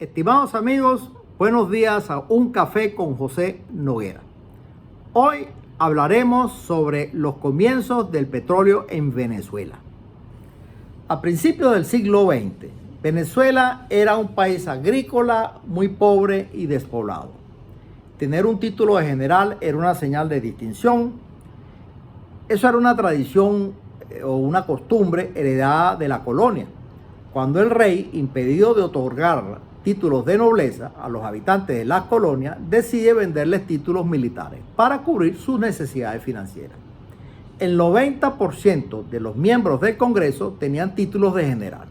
Estimados amigos, buenos días a Un Café con José Noguera. Hoy hablaremos sobre los comienzos del petróleo en Venezuela. A principios del siglo XX, Venezuela era un país agrícola muy pobre y despoblado. Tener un título de general era una señal de distinción. Eso era una tradición o una costumbre heredada de la colonia, cuando el rey, impedido de otorgar títulos de nobleza a los habitantes de las colonias, decide venderles títulos militares para cubrir sus necesidades financieras. El 90% de los miembros del Congreso tenían títulos de general.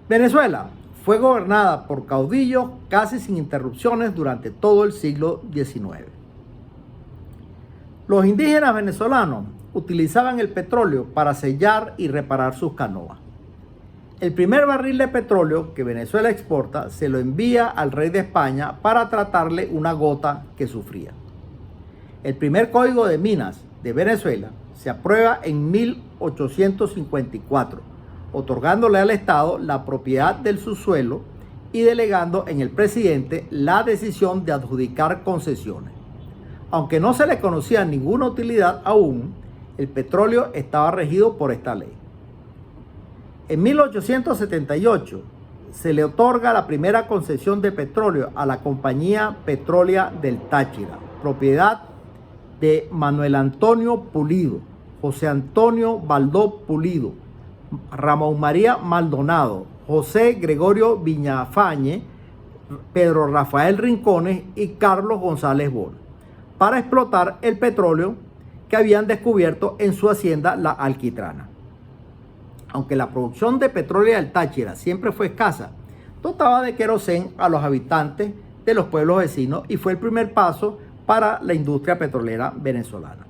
Venezuela fue gobernada por caudillos casi sin interrupciones durante todo el siglo XIX. Los indígenas venezolanos utilizaban el petróleo para sellar y reparar sus canoas. El primer barril de petróleo que Venezuela exporta se lo envía al rey de España para tratarle una gota que sufría. El primer código de minas de Venezuela se aprueba en 1854, otorgándole al Estado la propiedad del subsuelo y delegando en el presidente la decisión de adjudicar concesiones. Aunque no se le conocía ninguna utilidad aún, el petróleo estaba regido por esta ley. En 1878 se le otorga la primera concesión de petróleo a la Compañía Petrolera del Táchira, propiedad de Manuel Antonio Pulido, José Antonio Baldó Pulido, Ramón María Maldonado, José Gregorio Viñafañe, Pedro Rafael Rincones y Carlos González Bol, para explotar el petróleo que habían descubierto en su hacienda La Alquitrana. Aunque la producción de petróleo del Táchira siempre fue escasa, dotaba de querosén a los habitantes de los pueblos vecinos y fue el primer paso para la industria petrolera venezolana.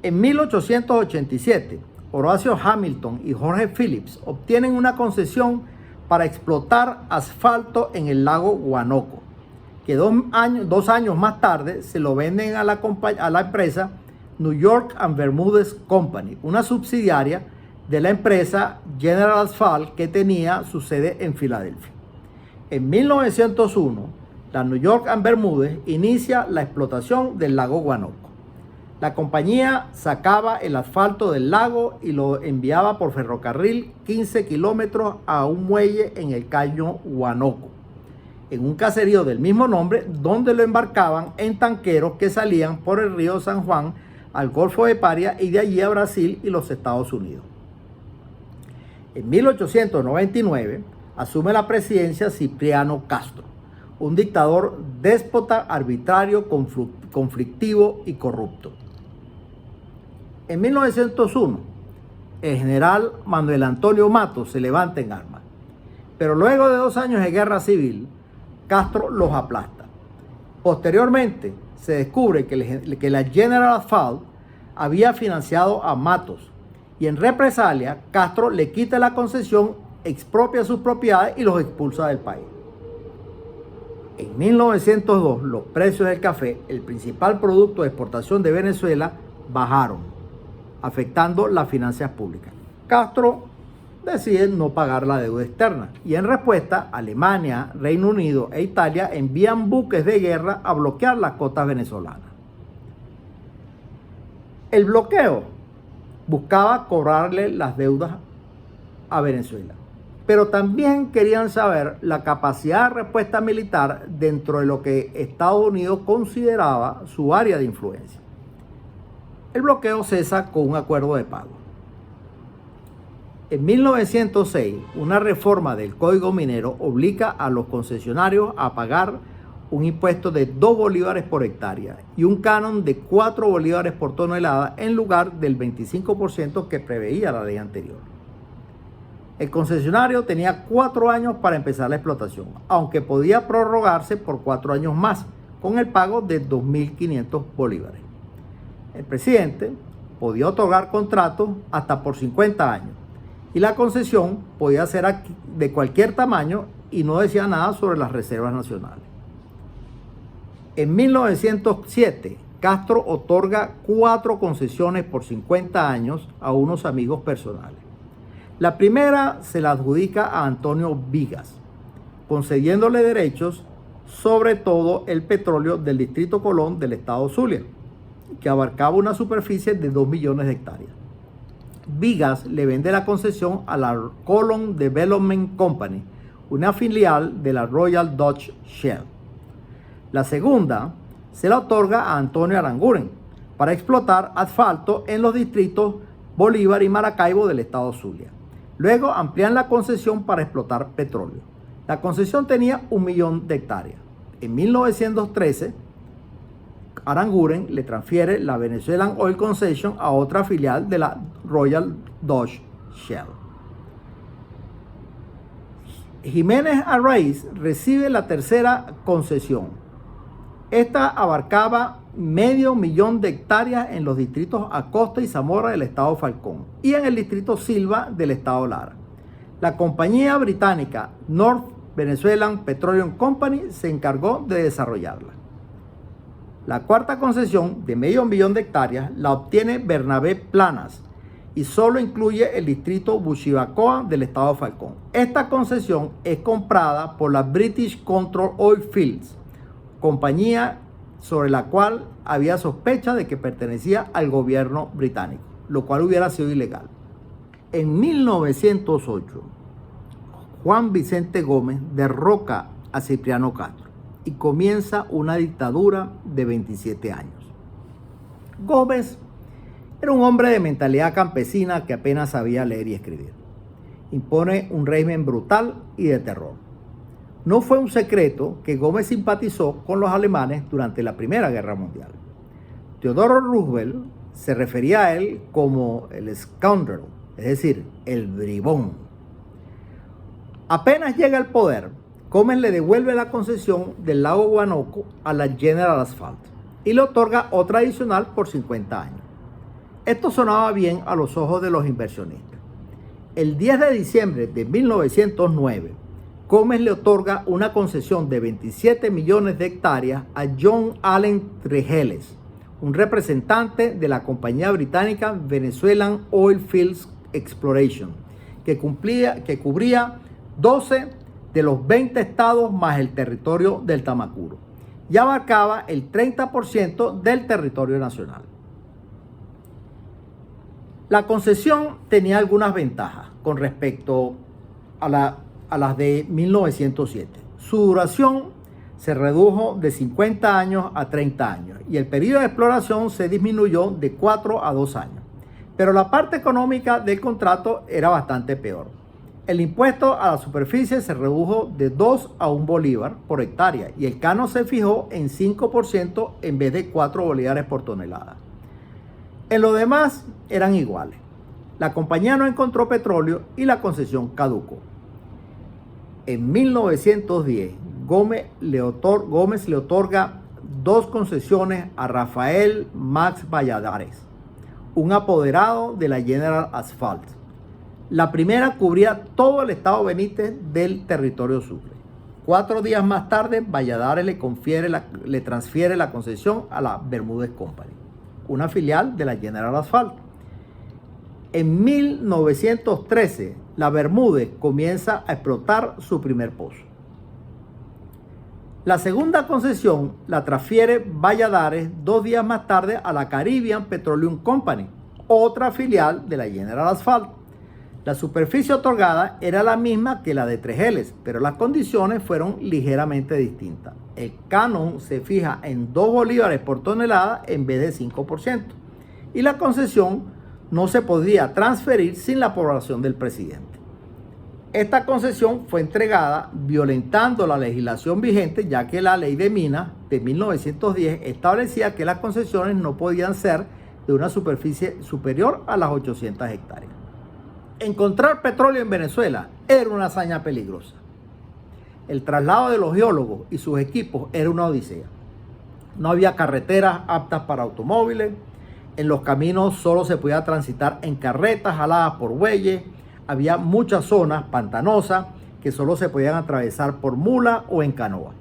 En 1887, Horacio Hamilton y Jorge Phillips obtienen una concesión para explotar asfalto en el lago Guanoco, que dos años más tarde se lo venden a la empresa New York and Bermúdez Company, una subsidiaria de la empresa General Asphalt que tenía su sede en Filadelfia. En 1901, la New York and Bermúdez inicia la explotación del lago Guanoco. La compañía sacaba el asfalto del lago y lo enviaba por ferrocarril 15 kilómetros a un muelle en el caño Guanoco, en un caserío del mismo nombre, donde lo embarcaban en tanqueros que salían por el río San Juan al Golfo de Paria y de allí a Brasil y los Estados Unidos. En 1899 asume la presidencia Cipriano Castro, un dictador déspota, arbitrario, conflictivo y corrupto. En 1901, el general Manuel Antonio Matos se levanta en armas, pero luego de 2 años de guerra civil, Castro los aplasta. Posteriormente, se descubre que la General Asphalt había financiado a Matos, y en represalia, Castro le quita la concesión, expropia sus propiedades y los expulsa del país. En 1902, los precios del café, el principal producto de exportación de Venezuela, bajaron, afectando las finanzas públicas. Castro decide no pagar la deuda externa y en respuesta, Alemania, Reino Unido e Italia envían buques de guerra a bloquear las costas venezolanas. El bloqueo buscaba cobrarle las deudas a Venezuela, pero también querían saber la capacidad de respuesta militar dentro de lo que Estados Unidos consideraba su área de influencia. El bloqueo cesa con un acuerdo de pago. En 1906, una reforma del Código Minero obliga a los concesionarios a pagar un impuesto de 2 bolívares por hectárea y un canon de 4 bolívares por tonelada en lugar del 25% que preveía la ley anterior. El concesionario tenía 4 años para empezar la explotación, aunque podía prorrogarse por 4 años más, con el pago de 2.500 bolívares. El presidente podía otorgar contratos hasta por 50 años y la concesión podía ser de cualquier tamaño y no decía nada sobre las reservas nacionales. En 1907, Castro otorga 4 concesiones por 50 años a unos amigos personales. La primera se la adjudica a Antonio Vigas, concediéndole derechos sobre todo el petróleo del Distrito Colón del estado Zulia, que abarcaba una superficie de 2 millones de hectáreas. Vigas le vende la concesión a la Colón Development Company, una filial de la Royal Dutch Shell. La segunda se la otorga a Antonio Aranguren para explotar asfalto en los distritos Bolívar y Maracaibo del estado Zulia. Luego amplían la concesión para explotar petróleo. La concesión tenía 1 millón de hectáreas. En 1913, Aranguren le transfiere la Venezuelan Oil Concession a otra filial de la Royal Dutch Shell. Jiménez Arraiz recibe la tercera concesión. Esta abarcaba 500.000 de hectáreas en los distritos Acosta y Zamora del estado Falcón y en el distrito Silva del estado Lara. La compañía británica North Venezuelan Petroleum Company se encargó de desarrollarla. La cuarta concesión de 500.000 de hectáreas la obtiene Bernabé Planas y solo incluye el distrito Buchibacoa del estado Falcón. Esta concesión es comprada por la British Control Oil Fields, compañía sobre la cual había sospecha de que pertenecía al gobierno británico, lo cual hubiera sido ilegal. En 1908, Juan Vicente Gómez derroca a Cipriano Castro y comienza una dictadura de 27 años. Gómez era un hombre de mentalidad campesina que apenas sabía leer y escribir. Impone un régimen brutal y de terror. No fue un secreto que Gómez simpatizó con los alemanes durante la Primera Guerra Mundial. Theodore Roosevelt se refería a él como el scoundrel, es decir, el bribón. Apenas llega al poder, Gómez le devuelve la concesión del lago Guanoco a la General Asphalt y le otorga otra adicional por 50 años. Esto sonaba bien a los ojos de los inversionistas. El 10 de diciembre de 1909, Gómez le otorga una concesión de 27 millones de hectáreas a John Allen Tregeles, un representante de la compañía británica Venezuelan Oil Fields Exploration, que cubría 12 de los 20 estados más el territorio del Tamacuro y abarcaba el 30% del territorio nacional. La concesión tenía algunas ventajas con respecto a las de 1907. Su duración se redujo de 50 años a 30 años y el periodo de exploración se disminuyó de 4 a 2 años. Pero la parte económica del contrato era bastante peor. El impuesto a la superficie se redujo de 2 a 1 bolívar por hectárea y el canon se fijó en 5% en vez de 4 bolívares por tonelada. En lo demás eran iguales. La compañía no encontró petróleo y la concesión caducó. En 1910, Gómez le otorga 2 concesiones a Rafael Max Valladares, un apoderado de la General Asphalt. La primera cubría todo el estado Benítez del territorio Sucre. 4 días más tarde, Valladares le transfiere la concesión a la Bermúdez Company, una filial de la General Asphalt. En 1913, la Bermúdez comienza a explotar su primer pozo. La segunda concesión la transfiere Valladares 2 días más tarde a la Caribbean Petroleum Company, otra filial de la General Asphalt. La superficie otorgada era la misma que la de Tregeles, pero las condiciones fueron ligeramente distintas. El canon se fija en 2 bolívares por tonelada en vez de 5%, y la concesión no se podía transferir sin la aprobación del presidente. Esta concesión fue entregada violentando la legislación vigente, ya que la ley de minas de 1910 establecía que las concesiones no podían ser de una superficie superior a las 800 hectáreas. Encontrar petróleo en Venezuela era una hazaña peligrosa. El traslado de los geólogos y sus equipos era una odisea. No había carreteras aptas para automóviles. En los caminos solo se podía transitar en carretas jaladas por bueyes. Había muchas zonas pantanosas que solo se podían atravesar por mula o en canoa.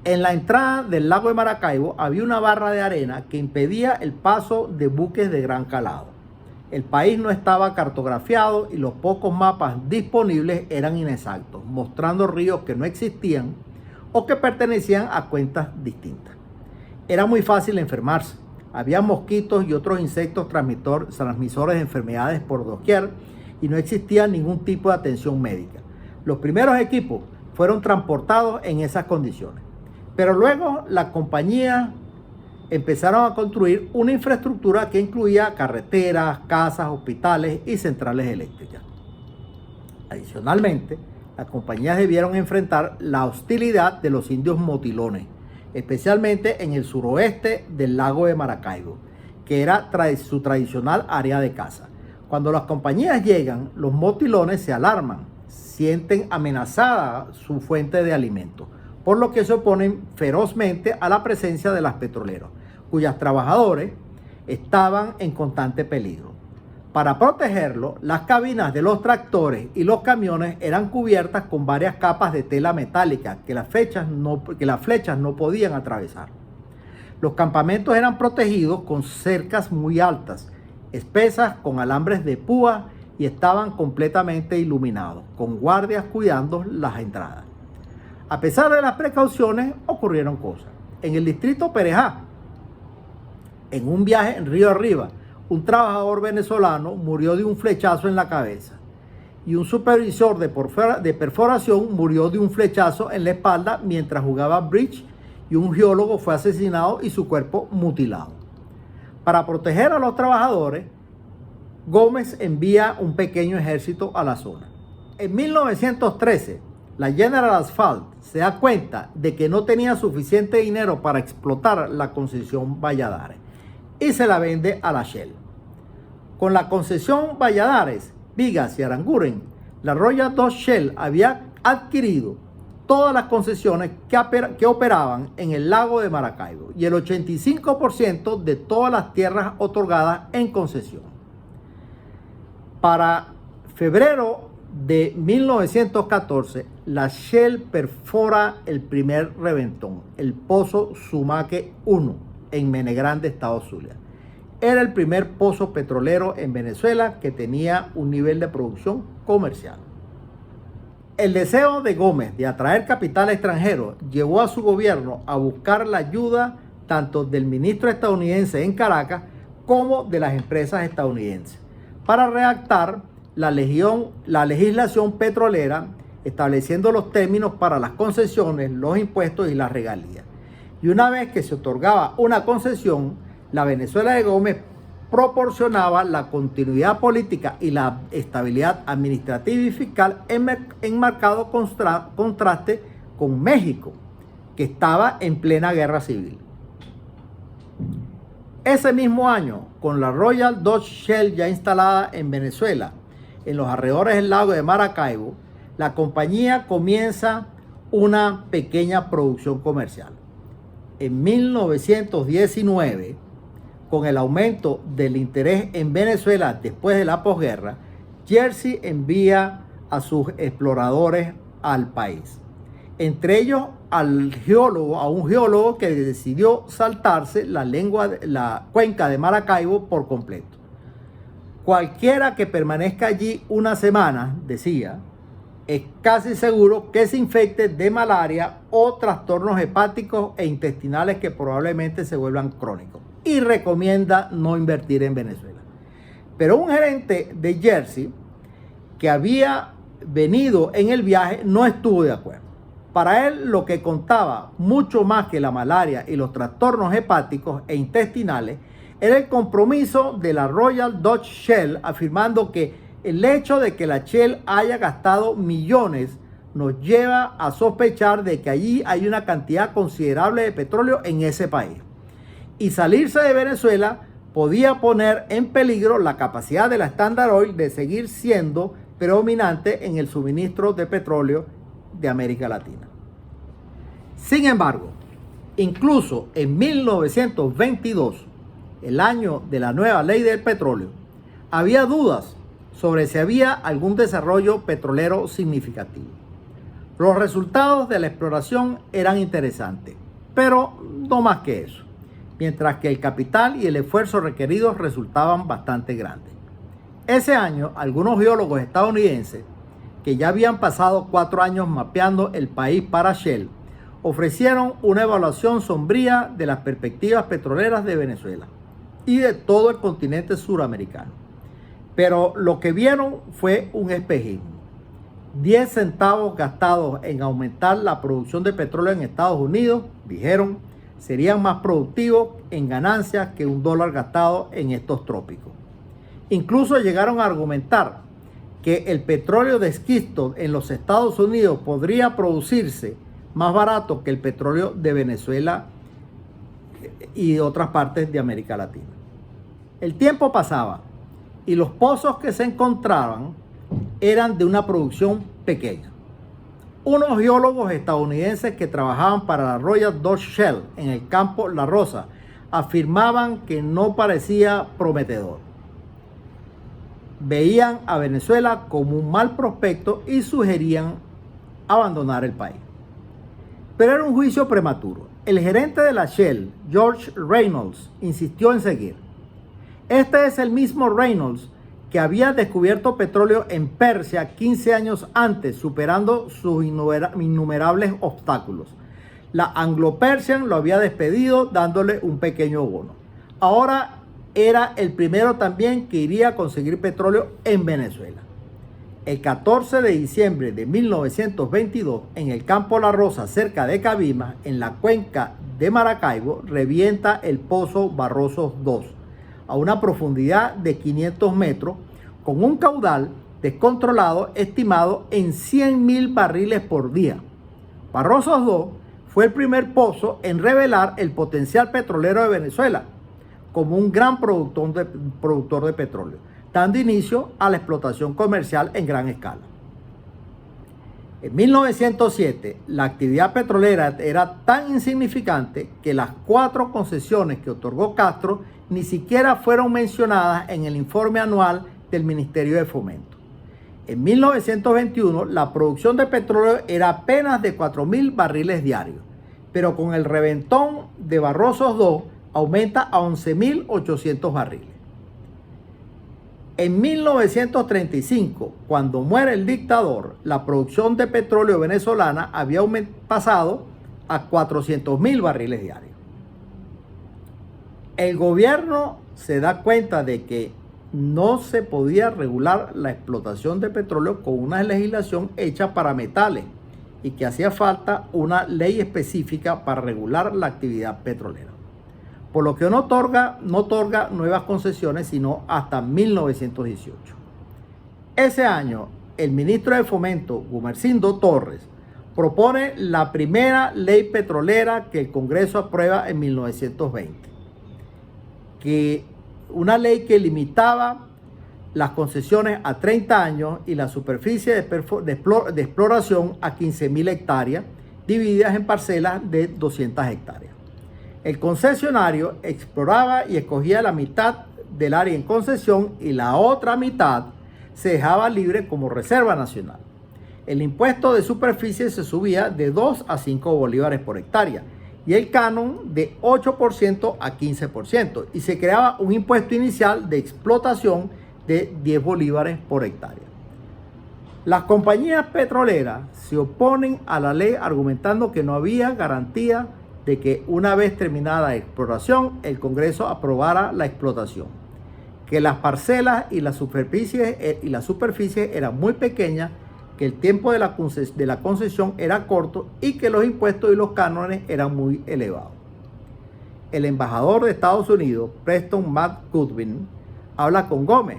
En la entrada del lago de Maracaibo había una barra de arena que impedía el paso de buques de gran calado. El país no estaba cartografiado y los pocos mapas disponibles eran inexactos, mostrando ríos que no existían o que pertenecían a cuentas distintas. Era muy fácil enfermarse. Había mosquitos y otros insectos transmisores de enfermedades por doquier y no existía ningún tipo de atención médica. Los primeros equipos fueron transportados en esas condiciones. Pero luego las compañías empezaron a construir una infraestructura que incluía carreteras, casas, hospitales y centrales eléctricas. Adicionalmente, las compañías debieron enfrentar la hostilidad de los indios motilones, especialmente en el suroeste del lago de Maracaibo, que era su tradicional área de caza. Cuando las compañías llegan, los motilones se alarman, sienten amenazada su fuente de alimento, por lo que se oponen ferozmente a la presencia de las petroleras, cuyos trabajadores estaban en constante peligro. Para protegerlo, las cabinas de los tractores y los camiones eran cubiertas con varias capas de tela metálica que las flechas no podían atravesar. Los campamentos eran protegidos con cercas muy altas, espesas con alambres de púa y estaban completamente iluminados, con guardias cuidando las entradas. A pesar de las precauciones, ocurrieron cosas. En el distrito Perejá, en un viaje en Río Arriba, un trabajador venezolano murió de un flechazo en la cabeza y un supervisor de perforación murió de un flechazo en la espalda mientras jugaba bridge, y un geólogo fue asesinado y su cuerpo mutilado. Para proteger a los trabajadores, Gómez envía un pequeño ejército a la zona. En 1913, la General Asphalt se da cuenta de que no tenía suficiente dinero para explotar la concesión Valladares y se la vende a la Shell. Con la concesión Valladares, Vigas y Aranguren, la Royal Dutch Shell había adquirido todas las concesiones que operaban en el lago de Maracaibo y el 85% de todas las tierras otorgadas en concesión. Para febrero de 1914, la Shell perfora el primer reventón, el pozo Sumaque 1, en Menegrande, estado Zulia. Era el primer pozo petrolero en Venezuela que tenía un nivel de producción comercial. El deseo de Gómez de atraer capital extranjero llevó a su gobierno a buscar la ayuda tanto del ministro estadounidense en Caracas como de las empresas estadounidenses para redactar la legislación petrolera, estableciendo los términos para las concesiones, los impuestos y las regalías. Y una vez que se otorgaba una concesión, la Venezuela de Gómez proporcionaba la continuidad política y la estabilidad administrativa y fiscal en marcado contraste con México, que estaba en plena guerra civil. Ese mismo año, con la Royal Dutch Shell ya instalada en Venezuela, en los alrededores del lago de Maracaibo, la compañía comienza una pequeña producción comercial. En 1919, con el aumento del interés en Venezuela después de la posguerra, Jersey envía a sus exploradores al país. Entre ellos a un geólogo que decidió saltarse la cuenca de Maracaibo por completo. Cualquiera que permanezca allí una semana, decía, es casi seguro que se infecte de malaria o trastornos hepáticos e intestinales que probablemente se vuelvan crónicos. Y recomienda no invertir en Venezuela. Pero un gerente de Jersey que había venido en el viaje no estuvo de acuerdo. Para él, lo que contaba mucho más que la malaria y los trastornos hepáticos e intestinales era el compromiso de la Royal Dutch Shell, afirmando que el hecho de que la Shell haya gastado millones nos lleva a sospechar de que allí hay una cantidad considerable de petróleo en ese país. Y salirse de Venezuela podía poner en peligro la capacidad de la Standard Oil de seguir siendo predominante en el suministro de petróleo de América Latina. Sin embargo, incluso en 1922, el año de la nueva ley del petróleo, había dudas sobre si había algún desarrollo petrolero significativo. Los resultados de la exploración eran interesantes, pero no más que eso, mientras que el capital y el esfuerzo requeridos resultaban bastante grandes. Ese año, algunos geólogos estadounidenses, que ya habían pasado 4 años mapeando el país para Shell, ofrecieron una evaluación sombría de las perspectivas petroleras de Venezuela y de todo el continente suramericano. Pero lo que vieron fue un espejismo. 10 centavos gastados en aumentar la producción de petróleo en Estados Unidos, dijeron, serían más productivos en ganancias que $1 gastado en estos trópicos. Incluso llegaron a argumentar que el petróleo de esquisto en los Estados Unidos podría producirse más barato que el petróleo de Venezuela y de otras partes de América Latina. El tiempo pasaba y los pozos que se encontraban eran de una producción pequeña. Unos geólogos estadounidenses que trabajaban para la Royal Dutch Shell en el campo La Rosa afirmaban que no parecía prometedor. Veían a Venezuela como un mal prospecto y sugerían abandonar el país. Pero era un juicio prematuro. El gerente de la Shell, George Reynolds, insistió en seguir. Este es el mismo Reynolds que había descubierto petróleo en Persia 15 años antes, superando sus innumerables obstáculos. La Anglo-Persian lo había despedido dándole un pequeño bono. Ahora era el primero también que iría a conseguir petróleo en Venezuela. El 14 de diciembre de 1922, en el campo La Rosa, cerca de Cabima, en la cuenca de Maracaibo, revienta el pozo Barrosos II, a una profundidad de 500 metros, con un caudal descontrolado estimado en 100.000 barriles por día. Barrosos II fue el primer pozo en revelar el potencial petrolero de Venezuela como un gran productor de petróleo, dando inicio a la explotación comercial en gran escala. En 1907, la actividad petrolera era tan insignificante que las 4 concesiones que otorgó Castro ni siquiera fueron mencionadas en el informe anual del Ministerio de Fomento. En 1921, la producción de petróleo era apenas de 4.000 barriles diarios, pero con el reventón de Barrosos II aumenta a 11.800 barriles. En 1935, cuando muere el dictador, la producción de petróleo venezolana había pasado a 400.000 barriles diarios. El gobierno se da cuenta de que no se podía regular la explotación de petróleo con una legislación hecha para metales y que hacía falta una ley específica para regular la actividad petrolera, por lo que no otorga nuevas concesiones sino hasta 1918. Ese año, el ministro de Fomento, Gumersindo Torres, propone la primera ley petrolera que el Congreso aprueba en 1920, que una ley que limitaba las concesiones a 30 años y la superficie de exploración a 15.000 hectáreas, divididas en parcelas de 200 hectáreas. El concesionario exploraba y escogía la mitad del área en concesión y la otra mitad se dejaba libre como reserva nacional. El impuesto de superficie se subía de 2 a 5 bolívares por hectárea y el canon de 8% a 15%, y se creaba un impuesto inicial de explotación de 10 bolívares por hectárea. Las compañías petroleras se oponen a la ley argumentando que no había garantía de que una vez terminada la exploración, el Congreso aprobara la explotación, que las parcelas y las superficies eran muy pequeñas, que el tiempo de la concesión era corto y que los impuestos y los cánones eran muy elevados. El embajador de Estados Unidos, Preston McGoodwin, habla con Gómez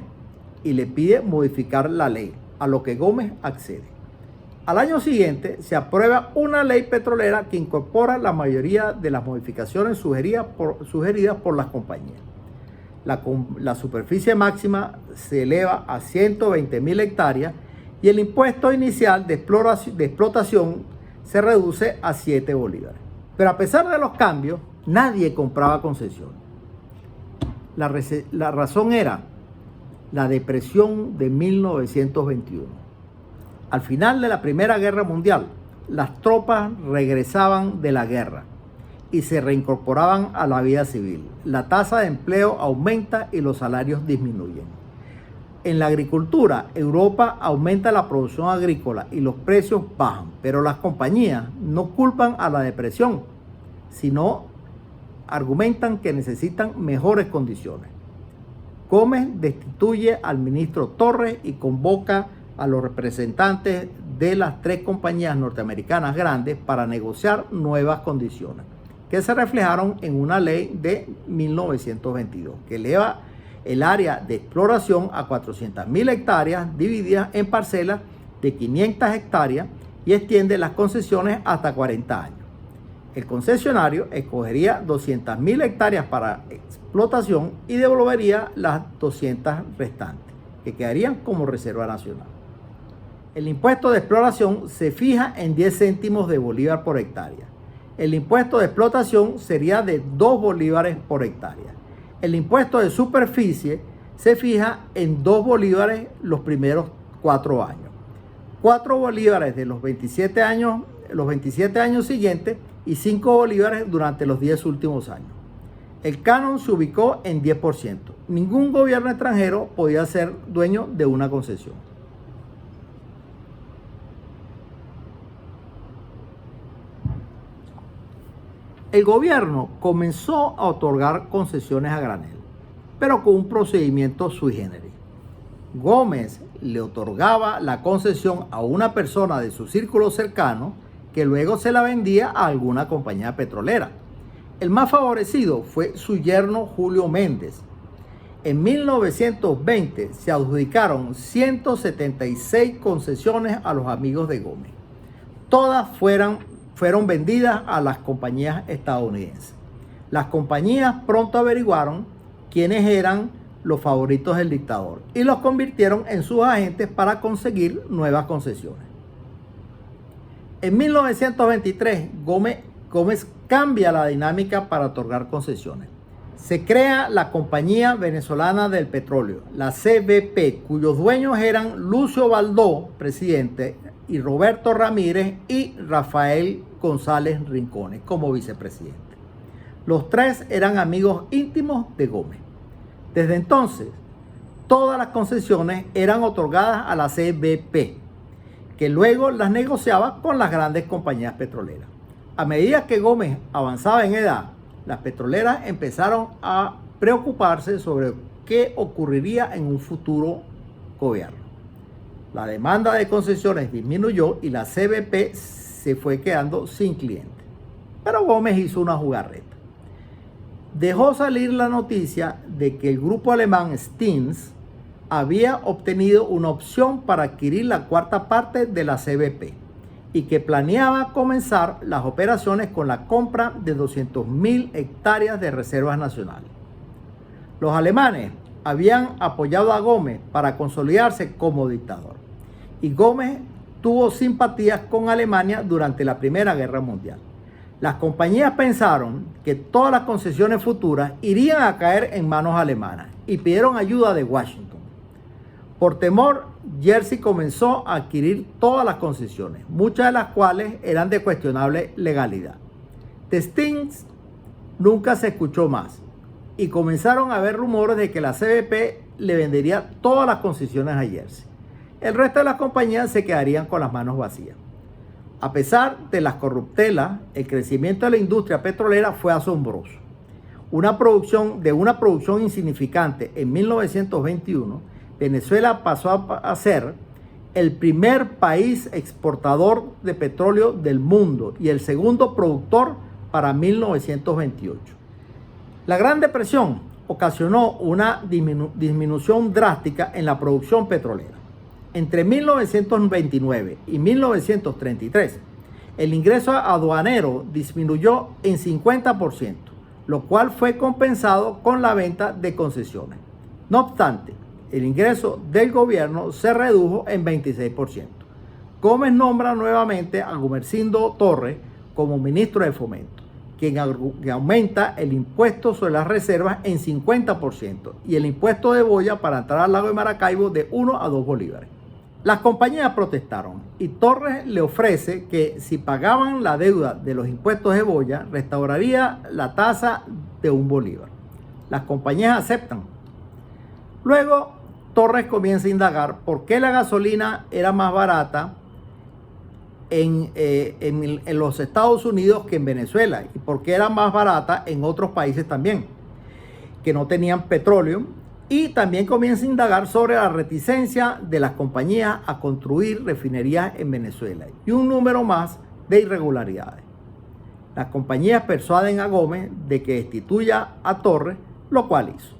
y le pide modificar la ley, a lo que Gómez accede. Al año siguiente se aprueba una ley petrolera que incorpora la mayoría de las modificaciones sugeridas por las compañías. La superficie máxima se eleva a 120.000 hectáreas y el impuesto inicial de explotación se reduce a 7 bolívares. Pero a pesar de los cambios, nadie compraba concesiones. La razón era la depresión de 1921. Al final de la Primera Guerra Mundial, las tropas regresaban de la guerra y se reincorporaban a la vida civil. La tasa de empleo aumenta y los salarios disminuyen. En la agricultura, Europa aumenta la producción agrícola y los precios bajan, pero las compañías no culpan a la depresión, sino argumentan que necesitan mejores condiciones. Gómez destituye al ministro Torres y convoca a los representantes de las 3 compañías norteamericanas grandes para negociar nuevas condiciones, que se reflejaron en una ley de 1922, que eleva el área de exploración a 400.000 hectáreas divididas en parcelas de 500 hectáreas y extiende las concesiones hasta 40 años. El concesionario escogería 200.000 hectáreas para explotación y devolvería las 200 restantes, que quedarían como reserva nacional. El impuesto de exploración se fija en 10 céntimos de bolívar por hectárea. El impuesto de explotación sería de 2 bolívares por hectárea. El impuesto de superficie se fija en 2 bolívares los primeros 4 años. 4 bolívares de los 27 años siguientes y 5 bolívares durante los 10 últimos años. El canon se ubicó en 10%. Ningún gobierno extranjero podía ser dueño de una concesión. El gobierno comenzó a otorgar concesiones a granel, pero con un procedimiento sui generis. Gómez le otorgaba la concesión a una persona de su círculo cercano que luego se la vendía a alguna compañía petrolera. El más favorecido fue su yerno Julio Méndez. En 1920 se adjudicaron 176 concesiones a los amigos de Gómez. Todas fueron vendidas a las compañías estadounidenses. Las compañías pronto averiguaron quiénes eran los favoritos del dictador y los convirtieron en sus agentes para conseguir nuevas concesiones. En 1923, Gómez cambia la dinámica para otorgar concesiones. Se crea la Compañía Venezolana del Petróleo, la CBP, cuyos dueños eran Lucio Baldó, presidente, y Roberto Ramírez y Rafael González Rincones como vicepresidente. Los 3 eran amigos íntimos de Gómez. Desde entonces, todas las concesiones eran otorgadas a la CBP, que luego las negociaba con las grandes compañías petroleras. A medida que Gómez avanzaba en edad, las petroleras empezaron a preocuparse sobre qué ocurriría en un futuro gobierno. La demanda de concesiones disminuyó y la CBP se fue quedando sin clientes. Pero Gómez hizo una jugarreta. Dejó salir la noticia de que el grupo alemán Stins había obtenido una opción para adquirir la 4ª parte de la CBP y que planeaba comenzar las operaciones con la compra de 200.000 hectáreas de reservas nacionales. Los alemanes habían apoyado a Gómez para consolidarse como dictador y Gómez tuvo simpatías con Alemania durante la Primera Guerra Mundial. Las compañías pensaron que todas las concesiones futuras irían a caer en manos alemanas y pidieron ayuda de Washington. Por temor, Jersey comenzó a adquirir todas las concesiones, muchas de las cuales eran de cuestionable legalidad. De Stins nunca se escuchó más y comenzaron a haber rumores de que la CBP le vendería todas las concesiones a Jersey. El resto de las compañías se quedarían con las manos vacías. A pesar de las corruptelas, el crecimiento de la industria petrolera fue asombroso. Una producción insignificante en 1921, Venezuela pasó a ser el primer país exportador de petróleo del mundo y el segundo productor para 1928. La Gran Depresión ocasionó una disminución drástica en la producción petrolera. Entre 1929 y 1933, el ingreso aduanero disminuyó en 50%, lo cual fue compensado con la venta de concesiones. No obstante, el ingreso del gobierno se redujo en 26%. Gómez nombra nuevamente a Gumersindo Torres como ministro de Fomento, quien aumenta el impuesto sobre las reservas en 50% y el impuesto de boya para entrar al lago de Maracaibo de 1 a 2 bolívares. Las compañías protestaron y Torres le ofrece que si pagaban la deuda de los impuestos de boya, restauraría la tasa de 1 bolívar. Las compañías aceptan. Luego, Torres comienza a indagar por qué la gasolina era más barata en los Estados Unidos que en Venezuela y por qué era más barata en otros países también, que no tenían petróleo. Y también comienza a indagar sobre la reticencia de las compañías a construir refinerías en Venezuela y un número más de irregularidades. Las compañías persuaden a Gómez de que destituya a Torres, lo cual hizo.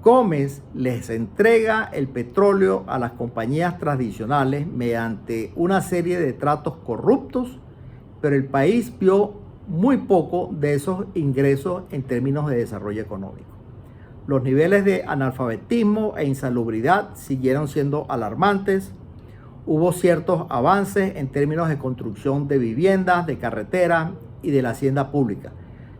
Gómez les entrega el petróleo a las compañías tradicionales mediante una serie de tratos corruptos, pero el país vio muy poco de esos ingresos en términos de desarrollo económico. Los niveles de analfabetismo e insalubridad siguieron siendo alarmantes. Hubo ciertos avances en términos de construcción de viviendas, de carreteras y de la hacienda pública,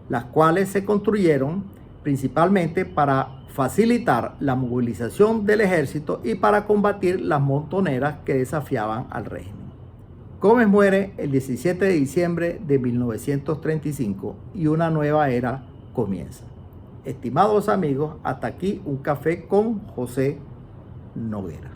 las cuales se construyeron principalmente para facilitar la movilización del ejército y para combatir las montoneras que desafiaban al régimen. Gómez muere el 17 de diciembre de 1935 y una nueva era comienza. Estimados amigos, hasta aquí un café con José Noguera.